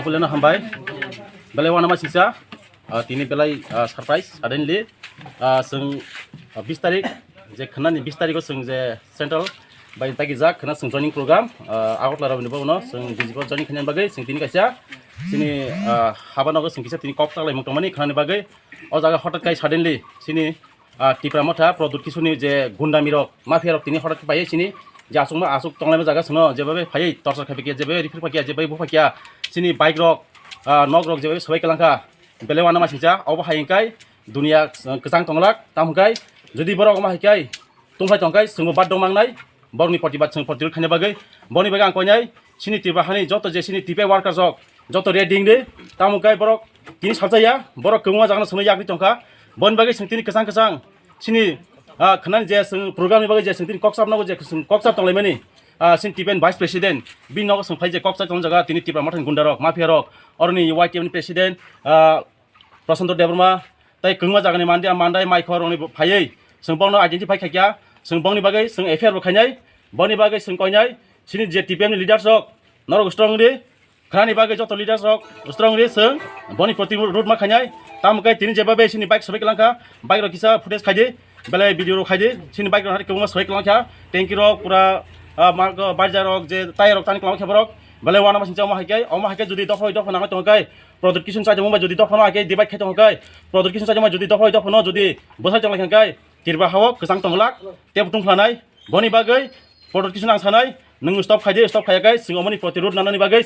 Pulena hambai belai wana masisa tini belai surprise suddenly seng 20 tarik je khana ni 20 tarik ko seng je central bai tagi jak khana seng joining program agot lara bini bono seng digital joining khana bagai seng tini kaisa sini habano ko seng kisa tini kop taklai mongtomani khana bagai o jaga hotat kai suddenly sini tipra motha product kisuni je gunda mirok mafia rok tini hotat pai sini je asuk tonglai jaga seno jebabe phai torture khabe jebabe refill pakia jebabe bu pakia sini bike rok nok rok jebabe sabai kalangka belai wana masisa obo haingkai dunia kesang tonglak tamkai যদি বড় অমা হাইকাই তুমফাই তংকাই সঙ্গ বাদ দংমাংনাই বরনি প্রতিবাদ সঙ্গ প্রতিরোধ খানে বাগৈ বনি বাগৈ আং কইনাই সিনি টিপা হানি যত যে সিনি টিপে ওয়ার্কার জক যত রেডিং দে তামুকাই বড় তিনি সালজায়া বড় কমা জাগনা সঙ্গ ইয়াগনি তংকা বনি বাগৈ সঙ্গ তিনি কেসাং কেসাং সিনি খানানি যে সঙ্গ প্রোগ্রামনি বাগৈ যে সঙ্গ তিনি ককসাপ নাগো যে ককসাপ তংলাইমানি সিনি টিপেন ভাইস প্রেসিডেন্ট বিন নগো সঙ্গ ফাই যে ককসাপ তং জায়গা তিনি টিপা মাথান গুন্ডারক মাফিয়া রক অরনি ওয়াইটিএম नि প্রেসিডেন্ট প্রশান্ত দেববর্মা তাই কমা জাগনি মানদিয়া মানদাই মাইখর রনি ফাইयै जों बावनो आइडेन्टिफाइ खायखिया जों बावनि बागै जों एफआइआर बखायनाय बावनि बागै जों कयनाय सिनि जे टिपिएमनि लिडार्स रक नरक स्ट्रंगनि खानि बागै जत लिडार्स रक स्ट्रंगनि जों बावनि प्रतिरोध मा खायनाय तामकै तिनि जेबाबे सिनि बाइक सबै कलांखा बाइक रक किसा फुटेज खायदि बेले भिडिअ रक खायदि सिनि बाइक रक केबा सबै कलांखा टेंकी रक पुरा मार्क बाजार रक जे टायर रक तानि कलांखा बरक बेले वाना मासिन जामा हायकाय अमा हायकाय जुदि दफाय दफा नाङा तंकाय product किसन साजो मबा जुदि दफा हायकाय डिवाइड खाय तंकाय product किसन साजो मा जुदि दफाय दफा न जुदि बसाय तंलायखाय tirba hawak kesang tonglak tiap tung flanai boni bagai produk kisun ang sanai nung stop khaje stop khayakai sing omani protirud nanani bagai